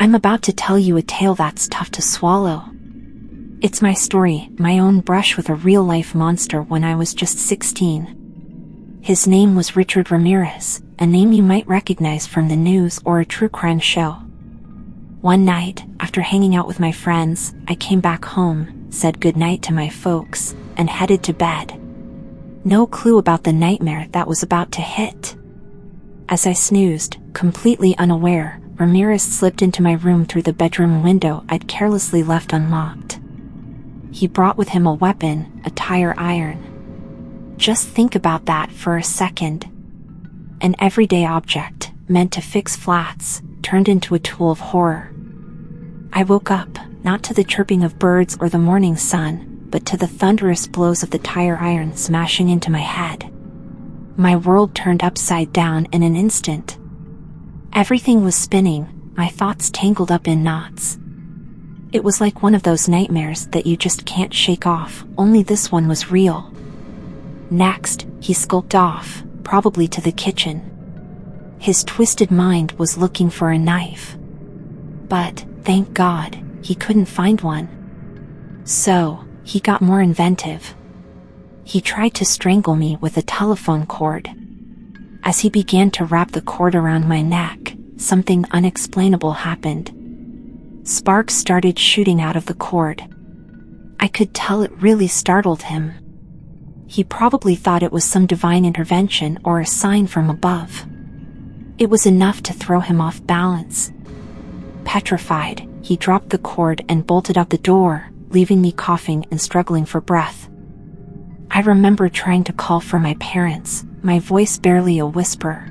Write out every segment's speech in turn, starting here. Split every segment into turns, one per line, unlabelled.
I'm about to tell you a tale that's tough to swallow. It's my story, my own brush with a real-life monster when I was just 16. His name was Richard Ramirez, a name you might recognize from the news or a true crime show. One night, after hanging out with my friends, I came back home, said goodnight to my folks, and headed to bed. No clue about the nightmare that was about to hit. As I snoozed, completely unaware, Ramirez slipped into my room through the bedroom window I'd carelessly left unlocked. He brought with him a weapon, a tire iron. Just think about that for a second. An everyday object, meant to fix flats, turned into a tool of horror. I woke up, not to the chirping of birds or the morning sun, but to the thunderous blows of the tire iron smashing into my head. My world turned upside down in an instant. Everything was spinning, my thoughts tangled up in knots. It was like one of those nightmares that you just can't shake off, only this one was real. Next, he skulked off, probably to the kitchen. His twisted mind was looking for a knife. But, thank God, he couldn't find one. So, he got more inventive. He tried to strangle me with a telephone cord. As he began to wrap the cord around my neck, something unexplainable happened. Sparks started shooting out of the cord. I could tell it really startled him. He probably thought it was some divine intervention or a sign from above. It was enough to throw him off balance. Petrified, he dropped the cord and bolted out the door, leaving me coughing and struggling for breath. I remember trying to call for my parents, my voice barely a whisper.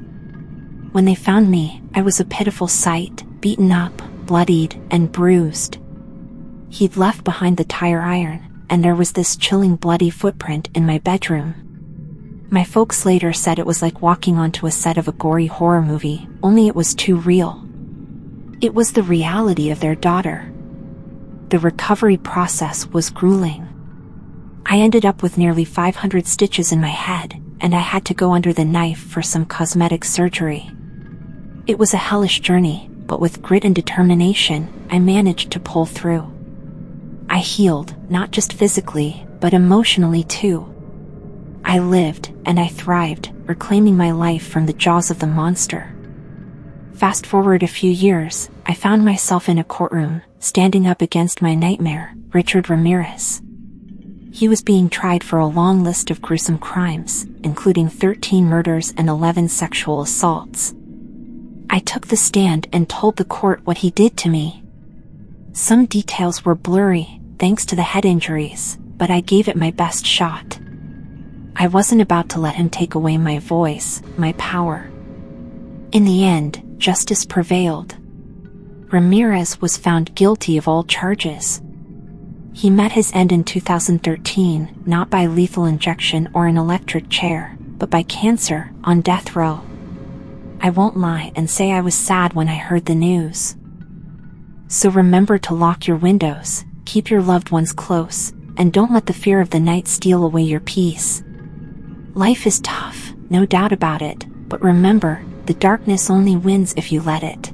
When they found me, I was a pitiful sight, beaten up, bloodied, and bruised. He'd left behind the tire iron, and there was this chilling bloody footprint in my bedroom. My folks later said it was like walking onto a set of a gory horror movie, only it was too real. It was the reality of their daughter. The recovery process was grueling. I ended up with nearly 500 stitches in my head, and I had to go under the knife for some cosmetic surgery. It was a hellish journey, but with grit and determination, I managed to pull through. I healed, not just physically, but emotionally too. I lived, and I thrived, reclaiming my life from the jaws of the monster. Fast forward a few years, I found myself in a courtroom, standing up against my nightmare, Richard Ramirez. He was being tried for a long list of gruesome crimes, including 13 murders and 11 sexual assaults. I took the stand and told the court what he did to me. Some details were blurry, thanks to the head injuries, but I gave it my best shot. I wasn't about to let him take away my voice, my power. In the end, justice prevailed. Ramirez was found guilty of all charges. He met his end in 2013, not by lethal injection or an electric chair, but by cancer, on death row. I won't lie and say I was sad when I heard the news. So remember to lock your windows, keep your loved ones close, and don't let the fear of the night steal away your peace. Life is tough, no doubt about it, but remember, the darkness only wins if you let it.